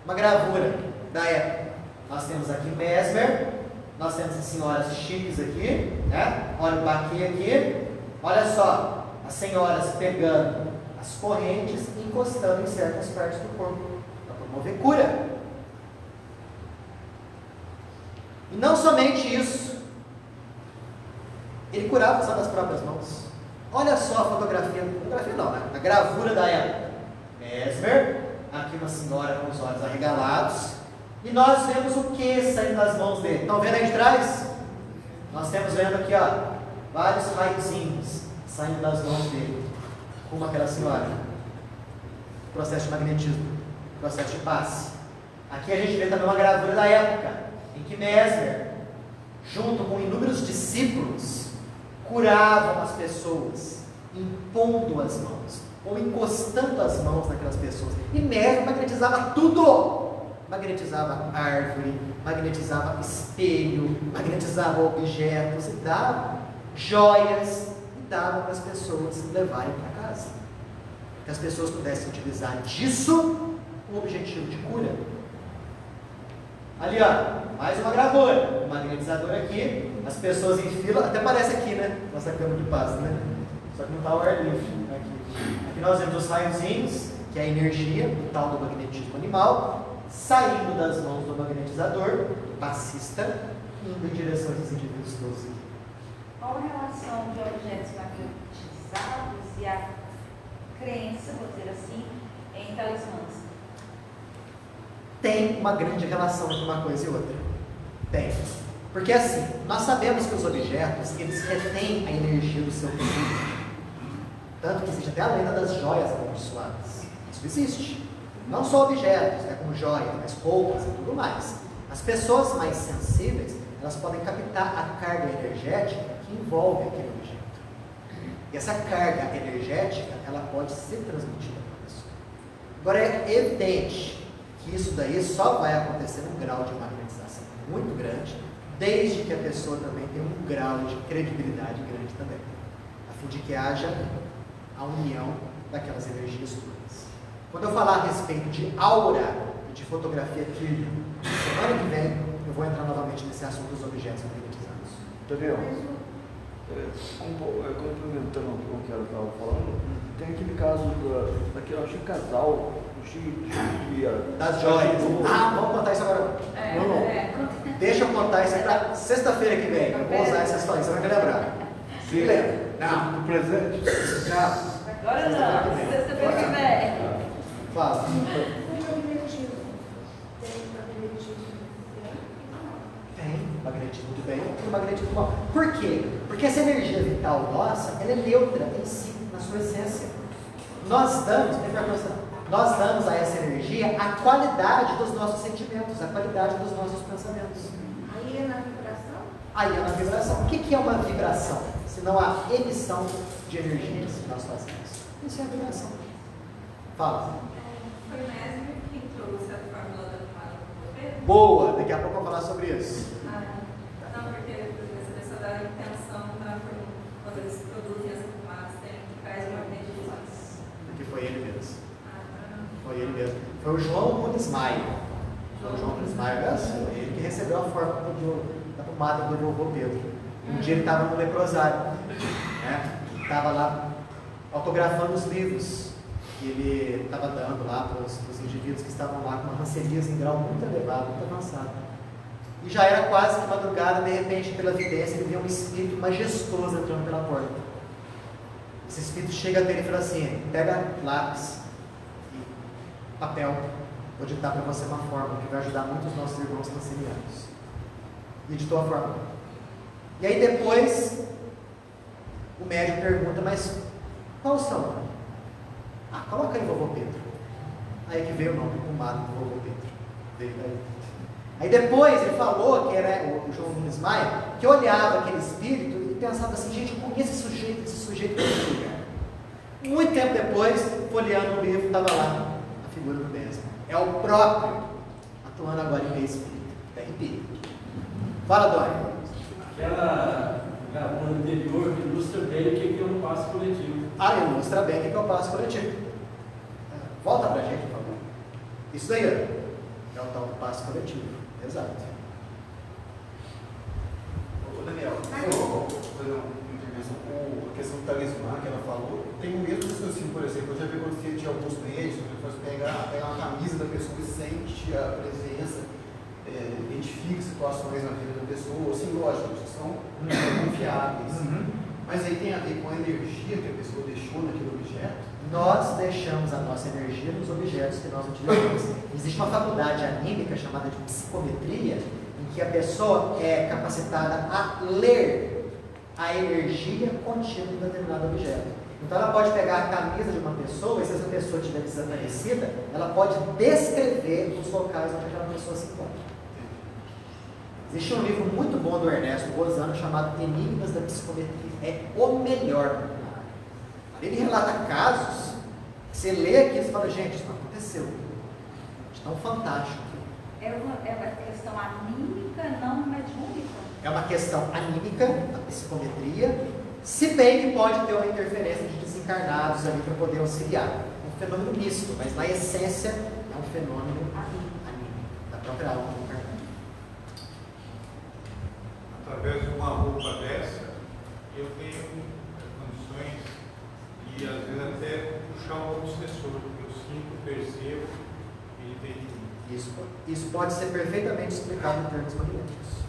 uma gravura da época. Nós temos aqui Mesmer, nós temos as senhoras chiques aqui, né? Olha o baquê aqui. Olha só, as senhoras pegando as correntes e encostando em certas partes do corpo para promover cura. E não somente isso, ele curava usando as próprias mãos. Olha só a fotografia não, né? A gravura da época. Mesmer, aqui uma senhora com os olhos arregalados, e nós vemos o que saindo das mãos dele. Estão vendo aí de trás? Nós temos vendo aqui, ó, vários raiozinhos saindo das mãos dele, como aquela senhora. Processo de magnetismo, processo de passe. Aqui a gente vê também uma gravura da época, em que Mesmer junto com inúmeros discípulos, curavam as pessoas, impondo as mãos, ou encostando as mãos naquelas pessoas. E mesmo magnetizava tudo. Magnetizava árvore, magnetizava espelho, magnetizava objetos, e dava joias, e dava para as pessoas levarem para casa. Que as pessoas pudessem utilizar disso com o objetivo de cura. Ali, ó, mais uma gravura, um magnetizador aqui, as pessoas em fila, até parece aqui, né? Nossa cama de paz, né? Só que não está o ar livre. Aqui nós vemos os raiozinhos, que é a energia, o tal do magnetismo animal, saindo das mãos do magnetizador, do passista, indo em direção a esses indivíduos todos aqui. Qual a relação de objetos magnetizados e a crença, vou dizer assim, em talismãs? Tem uma grande relação entre uma coisa e outra. Tem. Porque assim, nós sabemos que os objetos, eles retêm a energia do seu produto. Tanto que existe até a lenda das joias amaldiçoadas. Isso existe. Não só objetos, né, como joias, mas roupas e tudo mais. As pessoas mais sensíveis, elas podem captar a carga energética que envolve aquele objeto. E essa carga energética, ela pode ser transmitida para a pessoa. Agora, é evidente que isso daí só vai acontecer num grau de magnetização muito grande, desde que a pessoa também tenha um grau de credibilidade grande também, a fim de que haja a união daquelas energias todas. Quando eu falar a respeito de aura e de fotografia Kirlian, semana que vem eu vou entrar novamente nesse assunto dos objetos magnetizados. Daniel, complementando o que ela estava falando, tem aquele caso daquele, eu acho que casal, das joias. Vamos contar isso agora. Não. Deixa eu contar isso para sexta-feira que vem. Eu vou usar essa história, você vai me lembrar. Sim. Lembra? Não. Do presente? Não. Agora não, sexta-feira que vem. Fala. Tem magnetismo do bem e magnetismo do mal. Por quê? Porque essa energia vital nossa, ela é neutra em si, na sua essência. Nós damos a essa energia a qualidade dos nossos sentimentos, a qualidade dos nossos pensamentos. Aí é na vibração? Aí é na vibração. O que é uma vibração? Senão a emissão de energias que nós fazemos. Isso é a vibração. Fala. Foi o Mesmer que trouxe a fórmula da fala do governo? Boa! Daqui a pouco eu vou falar sobre isso. Não, porque a pessoa dá a intenção para quando eles produzem essa fumaça, tem que traz uma magnetismo. Porque foi ele mesmo. Foi ele mesmo. Foi o João Nunes Maia. Foi o João Nunes Maia mesmo. Foi ele que recebeu a forma da pomada do vovô Pedro. Um dia ele estava no leprosário, né? Estava lá autografando os livros que ele estava dando lá para os indivíduos que estavam lá com uma rancerias em grau muito elevado, muito avançado. E já era quase que madrugada, de repente, pela vidência, ele vê um espírito majestoso entrando pela porta. Esse espírito chega até ele e fala assim: pega lápis e papel, vou ditar para você uma fórmula que vai ajudar muito os nossos irmãos cancerianos. E editou a fórmula. E aí depois, o médium pergunta: mas qual o seu nome? Coloca aí vovô Pedro. Aí que veio o nome pomado do vovô Pedro. Veio daí. Aí depois ele falou, que era o João Nunes Maia, que olhava aquele espírito e pensava assim: gente, eu conheço esse sujeito desse lugar. Muito tempo depois, folheando um livro, estava lá a figura do mesmo. É o próprio, atuando agora em meio espírito. RP. Fala, Dória. Aquela gravura anterior ilustra bem o que é um passo coletivo. Ilustra bem o que é o passo coletivo. Volta pra gente, por favor. Isso daí é o tal do passo coletivo. Exato. Ô Daniel, vou fazer uma intervenção com a questão do talismã que ela falou. Tem o mesmo raciocínio, por exemplo, eu já vi acontecer de alguns médicos, que você pegar uma camisa da pessoa e sente a presença, identifica situações na vida da pessoa, assim, lógico, são confiáveis. Mas aí tem a ver com a energia que a pessoa deixou naquele objeto. Nós deixamos a nossa energia nos objetos que nós utilizamos. Existe uma faculdade anímica chamada de psicometria, em que a pessoa é capacitada a ler a energia contida em determinado objeto. Então ela pode pegar a camisa de uma pessoa e, se essa pessoa estiver desaparecida, ela pode descrever os locais onde aquela pessoa se encontra. Existe um livro muito bom do Ernesto Rosano chamado Enigmas da Psicometria. É o melhor. Ele relata casos que você lê aqui e fala, gente, isso não aconteceu. De tão fantástico. É uma questão anímica, não mediúnica. É uma questão anímica, a psicometria, se bem que pode ter uma interferência de desencarnados ali para poder auxiliar. É um fenômeno misto, mas na essência é um fenômeno anímico, da própria alma do encarnado. Através de uma roupa dessa, eu tenho condições de, às vezes, até puxar um obsessor, porque eu sinto, percebo, ele tem... Isso pode ser perfeitamente explicado em termos magnéticos.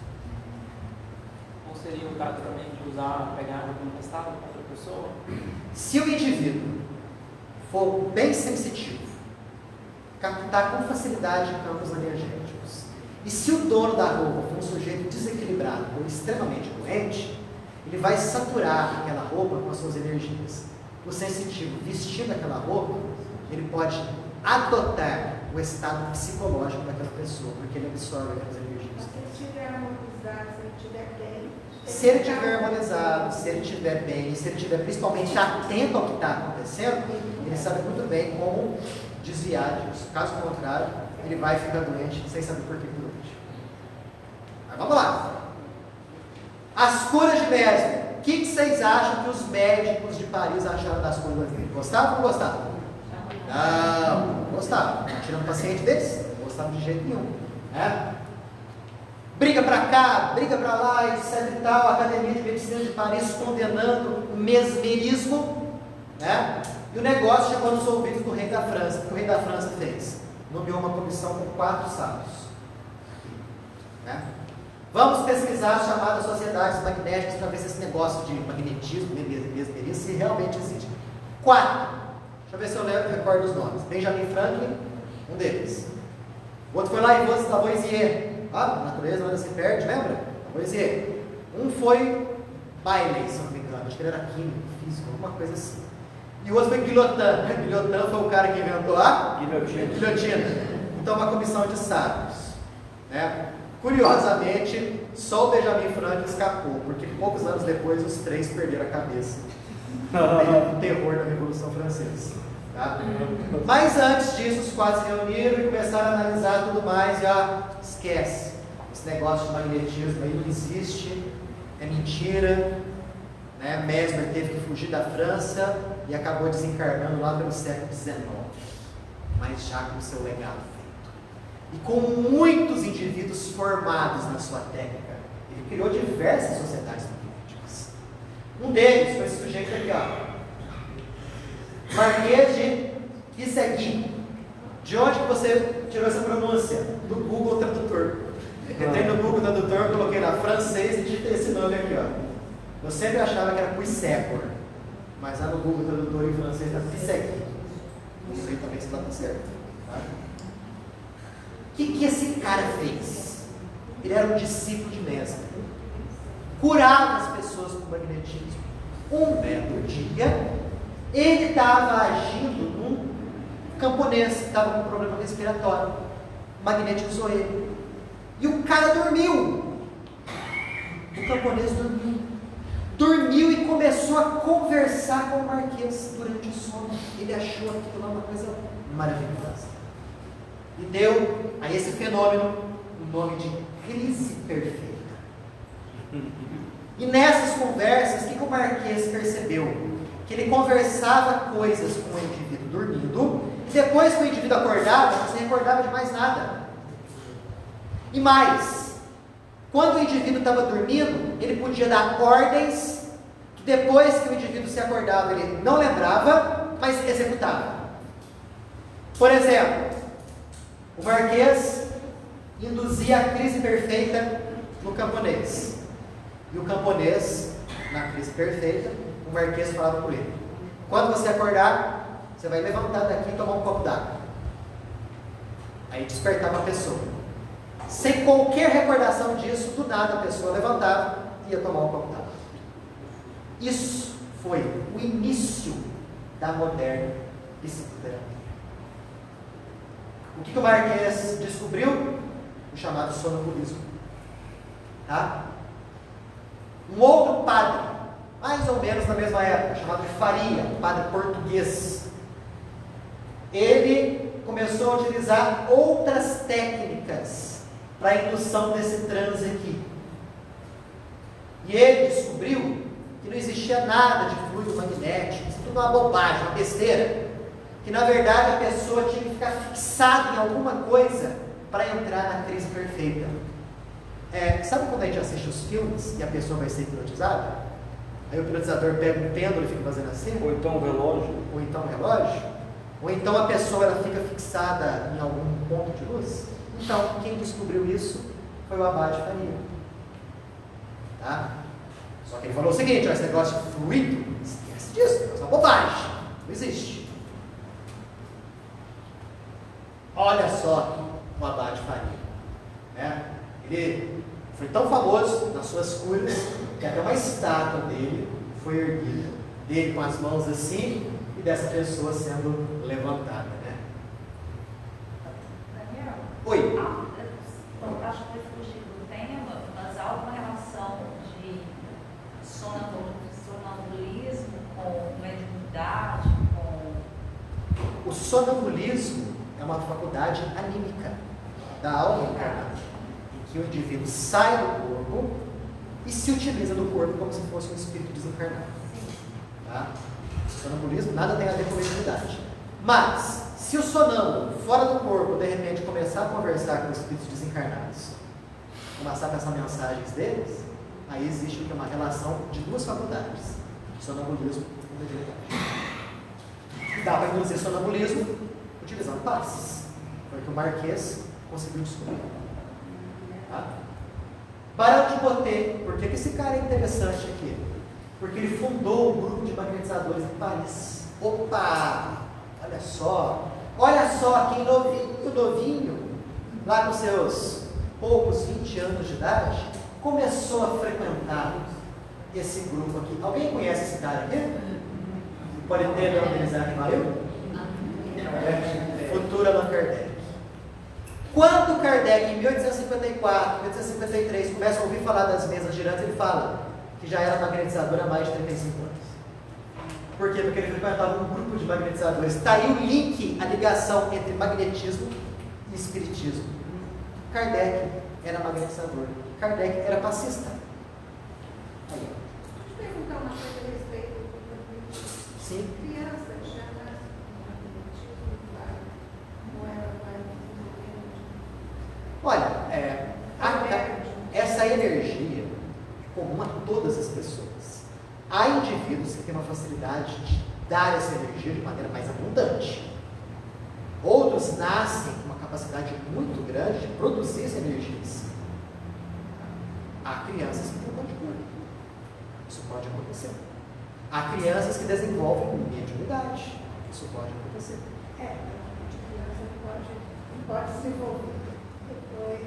Ou seria o caso também de pegar água emprestada com outra pessoa? Se o indivíduo for bem sensitivo, captar com facilidade campos energéticos, e se o dono da roupa for um sujeito desequilibrado ou extremamente doente, ele vai saturar aquela roupa com as suas energias. O sensitivo, vestindo aquela roupa, ele pode adotar o estado psicológico daquela pessoa, porque ele absorve aquelas energias. Mas se ele estiver harmonizado, se ele estiver bem... Se ele estiver harmonizado, se ele estiver bem, e se ele estiver principalmente atento ao que está acontecendo, ele sabe muito bem como desviar disso. Caso contrário, ele vai ficar doente sem saber por que doente. Mas vamos lá. As curas de mesmo. O que vocês acham que os médicos de Paris acharam das curas dele? Gostavam ou não gostavam? Não gostavam. Estão tirando o paciente deles? Não gostavam de jeito nenhum. Né? Briga para cá, briga para lá, etc e tal. A Academia de Medicina de Paris condenando o mesmerismo, né? E o negócio chegou nos ouvidos do rei da França. O que o rei da França fez? Nomeou uma comissão com 4 sábios. Né? Vamos pesquisar as chamadas sociedades magnéticas para ver se esse negócio de magnetismo, mesmerismo, se realmente existe. 4. Deixa eu ver se eu recordo os nomes. Benjamin Franklin, um deles. O outro foi lá em Lavoisier. A natureza ainda se perde, lembra? Lavoisier. Um foi Bailey, se não me engano. Acho que ele era químico, físico, alguma coisa assim. E o outro foi Guillotin. Guillotin foi o cara que inventou a guilhotina. Então, uma comissão de sábios. Né? Curiosamente, só o Benjamin Franklin escapou, porque poucos anos depois os 3 perderam a cabeça. O terror da Revolução Francesa. Tá? Mas antes disso, os 4 se reuniram e começaram a analisar tudo mais e esquece. Esse negócio de magnetismo aí não existe, é mentira. Né? Mesmer teve que fugir da França e acabou desencarnando lá pelo século XIX, mas já com seu legado feito. E com muitos indivíduos formados na sua técnica. Ele criou diversas sociedades magnéticas. Um deles foi esse sujeito aqui, ó. Marquês de Quissegui. De onde que você tirou essa pronúncia? Do Google Tradutor. Entrei no Google Tradutor, coloquei lá francês e digitei esse nome aqui, ó. Eu sempre achava que era Quissegor, mas lá no Google Tradutor em francês está Quissegui. Não sei também se está tudo certo. Tá? O que esse cara fez? Ele era um discípulo de Mesmer. Curava as pessoas com magnetismo. Um belo dia, ele estava agindo num camponês que estava com um problema respiratório. Magnetizou ele. E o cara dormiu. O camponês dormiu. Dormiu e começou a conversar com o Marquês durante o sono. Ele achou aquilo lá uma coisa maravilhosa. E deu a esse fenômeno o nome de crise perfeita. E nessas conversas, o que o Marquês percebeu? Que ele conversava coisas com o indivíduo dormindo, e depois que o indivíduo acordava, não se recordava de mais nada. E mais, quando o indivíduo estava dormindo, ele podia dar ordens, que depois que o indivíduo se acordava, ele não lembrava, mas executava. Por exemplo, o Marquês induzia a crise perfeita no camponês. E o camponês, na crise perfeita, o Marquês falava por ele: quando você acordar, você vai levantar daqui e tomar um copo d'água. Aí despertava a pessoa. Sem qualquer recordação disso, do nada a pessoa levantava e ia tomar um copo d'água. Isso foi o início da moderna psicoterapia. O que o Marquês descobriu? O chamado sonambulismo. Tá? Um outro padre, mais ou menos na mesma época, chamado de Faria, um padre português, ele começou a utilizar outras técnicas para a indução desse transe aqui. E ele descobriu que não existia nada de fluido magnético, isso tudo uma bobagem, uma besteira, que na verdade a pessoa tinha que ficar fixada em alguma coisa para entrar na crise perfeita. Sabe quando a gente assiste os filmes e a pessoa vai ser hipnotizada? Aí o hipnotizador pega um pêndulo e fica fazendo assim? Ou então um relógio. Ou então um relógio? Ou então a pessoa ela fica fixada em algum ponto de luz? Então, quem descobriu isso foi o Abade Faria. Tá? Só que ele falou o seguinte, esse negócio de fluido, esquece disso, é uma bobagem, não existe. Olha só o Abade Faria. Né? Ele foi tão famoso nas suas curas que até uma estátua dele foi erguida, dele com as mãos assim e dessa pessoa sendo levantada, né? Daniel? Oi. Eu acho que fugido tem, mas há alguma relação de sonambulismo com mediunidade, com... O sonambulismo é uma faculdade anímica da alma encarnada, em que o indivíduo sai do corpo e se utiliza do corpo como se fosse um espírito desencarnado. Tá? O sonambulismo nada tem a ver com mediunidade. Mas, se o sonâmbulo, fora do corpo, de repente começar a conversar com espíritos desencarnados, começar a passar mensagens deles, aí existe uma relação de duas faculdades, sonambulismo e mediunidade. Dá para induzir sonambulismo utilizando passes. Foi o que o Marquês conseguiu descobrir. Tá? Barão de Botê, por que esse cara é interessante aqui? Porque ele fundou um grupo de magnetizadores em Paris. Opa! Olha só quem novinho, lá com seus poucos 20 anos de idade, começou a frequentar esse grupo aqui. Alguém conhece esse cara aqui? Pode ter organizado que valeu? Futura Allan Kardec. Quando Kardec, em 1854, 1853, começa a ouvir falar das mesas girantes, ele fala que já era magnetizador há mais de 35 anos. Por quê? Porque ele frequentava um grupo de magnetizadores. Está aí o link, a ligação entre magnetismo e espiritismo. Kardec era magnetizador. Kardec era passista. Aí. Deixa eu perguntar uma coisa a respeito do magnetismo. Sim. Criança já nasce com magnetismo, não ela vai Olha, essa energia é comum a todas as pessoas. Há indivíduos que têm uma facilidade de dar essa energia de maneira mais abundante. Outros nascem com uma capacidade muito grande de produzir essa energia em si. Há crianças que têm um dom de cura. Isso pode acontecer. Há crianças que desenvolvem mediunidade. Isso pode acontecer. de criança não pode se envolver depois.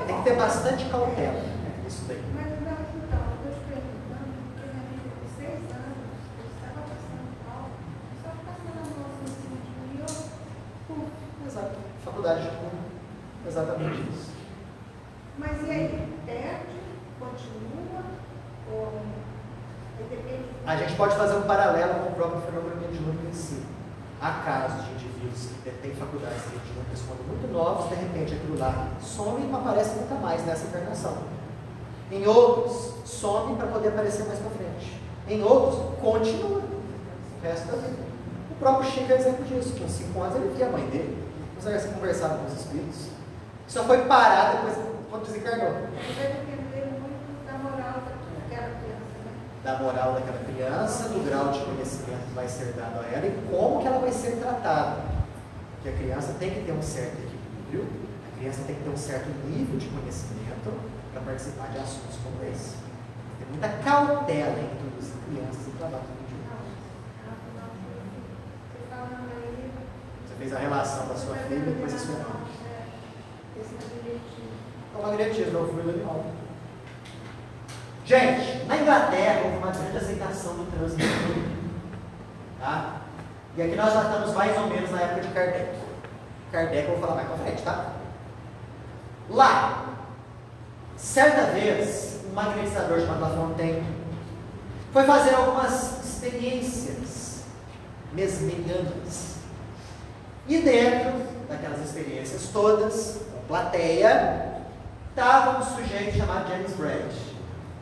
Tem que ter bastante cautela, né? Isso daí. Mas não, então, eu estou te perguntando, porque minha filha com 6 anos, eu estava passando mal, só passando a mão em cima de mim, Exato. Faculdade de cura. Exatamente isso. Mas e aí? Perde? Continua? Ou depende? A gente pode fazer um paralelo com o próprio fenômeno mediúnico em si. Há casos de indivíduos que têm faculdades mediúnicas quando muito novos, de repente aquilo lá some e não aparece nunca mais nessa encarnação. Em outros, some para poder aparecer mais para frente. Em outros, continua o resto da vida. O próprio Chico é exemplo disso. Com 5 anos ele via a mãe dele, conversava com os espíritos. Só foi parar depois quando desencarnou. Vai depender muito da moral daquela criança, né? Da moral daquela criança, do grau de conhecimento que vai ser dado a ela e como que ela vai ser tratada. Porque a criança tem que ter um certo equilíbrio, a criança tem que ter um certo nível de conhecimento para participar de assuntos como esse. Tem muita cautela em introduzir crianças em trabalho mediúnico. Você fez a relação da sua filha e depois a sua mãe. É o magnetismo, é o fluido animal. Gente, na Inglaterra houve uma grande aceitação do trânsito mediúnico. Tá? E aqui nós já estamos mais ou menos na época de Kardec. Kardec eu vou falar mais pra frente, tá? Lá, Certa vez, um magnetizador chamado Lafontaine foi fazer algumas experiências mesmerianas. E dentro daquelas experiências todas, com plateia, estava um sujeito chamado James Braid.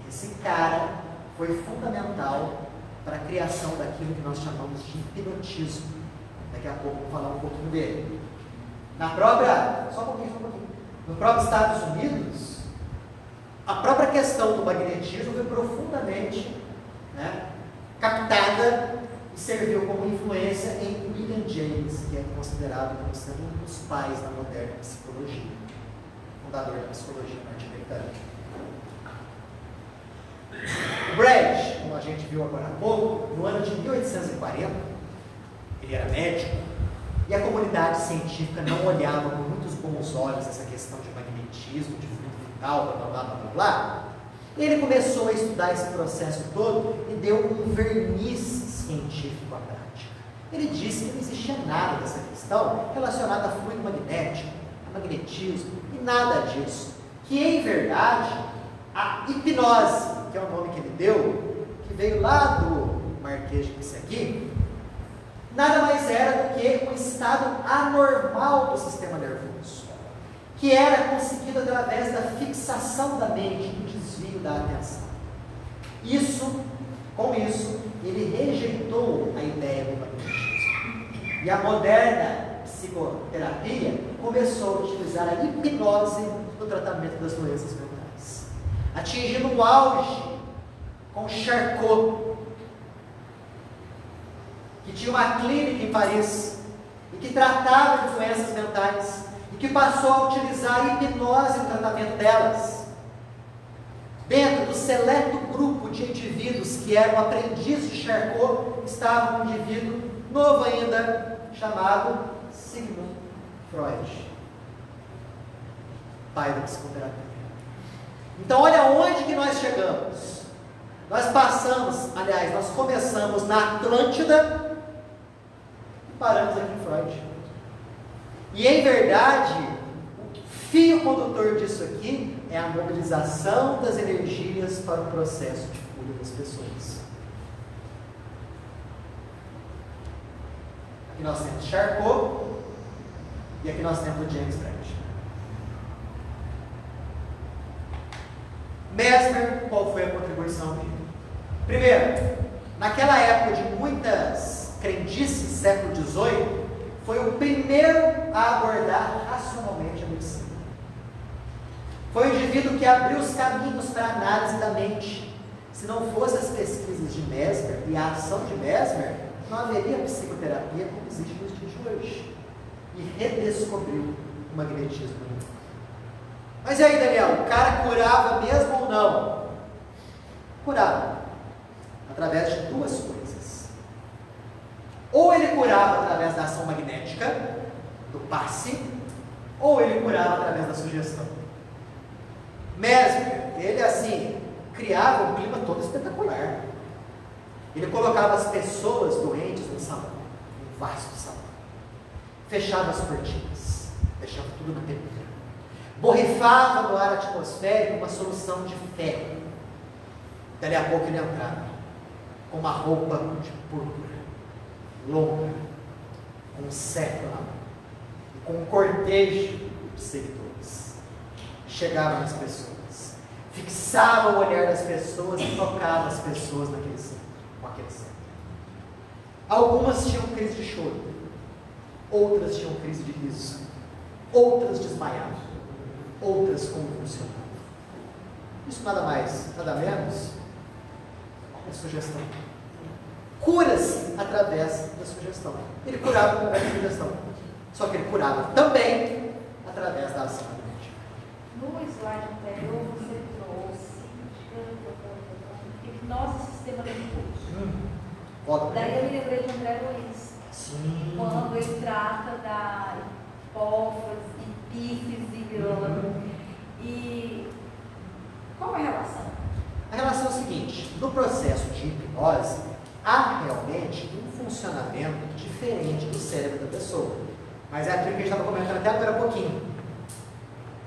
Esse cara foi fundamental para a criação daquilo que nós chamamos de hipnotismo. Daqui a pouco vou falar um pouquinho dele. Só um pouquinho. No próprio Estados Unidos, a própria questão do magnetismo foi profundamente captada e serviu como influência em William James, que é considerado como sendo um dos pais da moderna psicologia, fundador da psicologia norte-americana. O Braid, como a gente viu agora há pouco, no ano de 1840, ele era médico, e a comunidade científica não olhava com muitos bons olhos essa questão de magnetismo, de fluido vital, blá blá blá blá. Ele começou a estudar esse processo todo e deu um verniz científico à prática. Ele disse que não existia nada dessa questão relacionada a fluido magnético, a magnetismo, e nada disso. Que, em verdade, a hipnose, que é o nome que ele deu, que veio lá do Marquês de Pissagui, nada mais era do que um estado anormal do sistema nervoso, que era conseguido através da fixação da mente, do desvio da atenção. Com isso, ele rejeitou a ideia do magnetismo. E a moderna psicoterapia começou a utilizar a hipnose no tratamento das doenças mentais, atingindo um auge com Charcot, que tinha uma clínica em Paris e que tratava de doenças mentais e que passou a utilizar a hipnose no tratamento delas. Dentro do seleto grupo de indivíduos que eram aprendizes de Charcot, estava um indivíduo novo ainda, chamado Sigmund Freud, pai da psicoterapia. Então olha onde que nós chegamos. Nós começamos na Atlântida e paramos aqui em Freud. E em verdade, o fio condutor disso aqui é a mobilização das energias para o processo de cura das pessoas. Aqui nós temos Charcot e aqui nós temos o James Braid. Mesmer, qual foi a contribuição dele? Primeiro, naquela época de muitas crendices, século XVIII, foi o primeiro a abordar racionalmente a medicina. Foi o indivíduo que abriu os caminhos para a análise da mente. Se não fossem as pesquisas de Mesmer e a ação de Mesmer, não haveria psicoterapia como existe nos dias de hoje. E redescobriu o magnetismo. Mas e aí, Daniel, o cara curava mesmo ou não? Curava. Através de duas coisas. Ou ele curava através da ação magnética, do passe, ou ele curava através da sugestão. Mesmer, ele criava um clima todo espetacular. Ele colocava as pessoas doentes no salão, no vasto salão. Fechava as cortinas, deixava tudo na penumbra. Borrifava no ar atmosférico uma solução de ferro. Dali a pouco ele entrava com uma roupa de púrpura, longa, com um cetro na mão, e com um cortejo de seguidores. Chegava nas pessoas, fixava o olhar das pessoas e tocava as pessoas naquele centro, com aquele centro. Algumas tinham crise de choro, outras tinham crise de riso, outras desmaiavam, outras convulsionavam. Isso nada mais, nada menos é sugestão. Cura-se através da sugestão. Ele curava através da sugestão. Só que ele curava também através da ação magnética. No slide anterior você trouxe hipnose e sistema nervoso. Daí eu me lembrei de André Luiz. Sim. Quando ele trata da hipófise, epífise, e qual é a relação? A relação é o seguinte: no processo de hipnose, há realmente um funcionamento diferente do cérebro da pessoa. Mas é aquilo que a gente estava comentando até agora há pouquinho.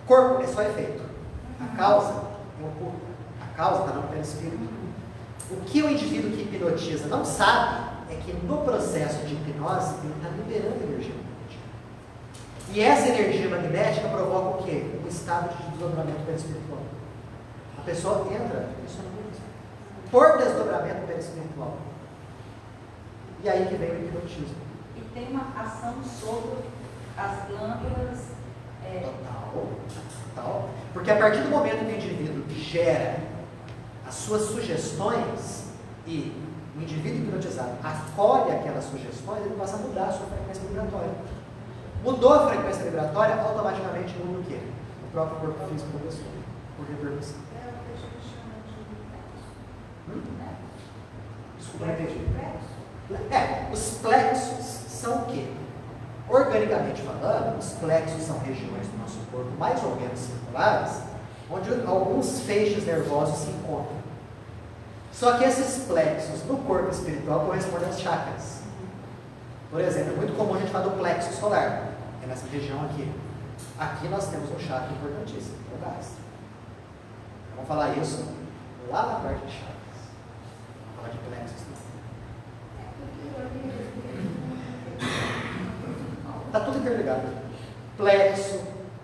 Corpo é só efeito. A causa é oculta. A causa está no perispírito. O que o indivíduo que hipnotiza não sabe é que no processo de hipnose ele está liberando energia magnética. E essa energia magnética provoca o quê? Um estado de desdobramento perispiritual. A pessoa entra em sonambulismo por desdobramento perispiritual. E aí que vem o hipnotismo. E tem uma ação sobre as glândulas. Total. Porque a partir do momento que o indivíduo gera as suas sugestões e o indivíduo hipnotizado acolhe aquelas sugestões, ele passa a mudar a sua frequência vibratória. Mudou a frequência vibratória, automaticamente muda o quê? O próprio corpo físico da pessoa, por repercussão. Desculpa, não entendi. Os plexos são o quê? Organicamente falando, os plexos são regiões do nosso corpo mais ou menos circulares, onde alguns feixes nervosos se encontram. Só que esses plexos no corpo espiritual correspondem aos chakras. Por exemplo, é muito comum a gente falar do plexo solar, que é nessa região aqui. Aqui nós temos um chakra importantíssimo, que é o gastro. Vamos falar isso lá na parte de chakras. Vamos falar de plexos. Está tudo interligado. Plexo,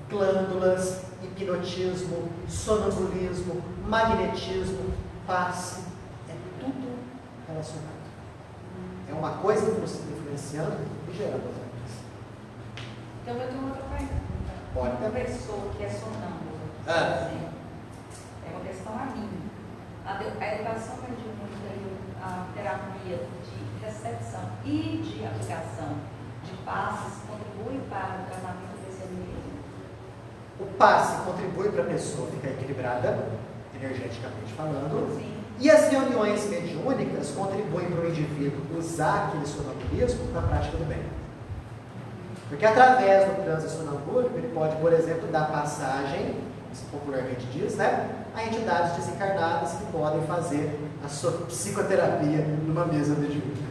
glândulas, hipnotismo, sonambulismo, magnetismo, passe, é tudo relacionado. É uma coisa influenciando e gerando outra coisa. Então eu tenho outra pergunta. Pode. Uma pessoa que é sonâmbula, é uma questão a mim. A educação mediúnica e a terapia de recepção e de aplicação de passes contribui para o tratamento desse organismo? O passe contribui para a pessoa ficar equilibrada, energeticamente falando. Sim. E as reuniões mediúnicas contribuem para o indivíduo usar aquele sonambulismo para a prática do bem. Porque através do transe sonambúlico, ele pode, por exemplo, dar passagem, isso popularmente diz, né, a entidades desencarnadas que podem fazer a sua psicoterapia numa mesa mediúnica.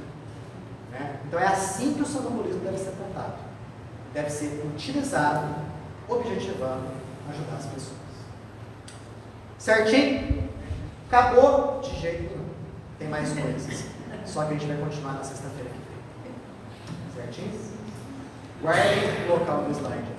Né? Então é assim que o sonambulismo deve ser tratado. Deve ser utilizado, objetivando ajudar as pessoas. Certinho? Acabou de jeito nenhum. Tem mais coisas. Só que a gente vai continuar na sexta-feira que vem. Certinho? Guardem o local do slide.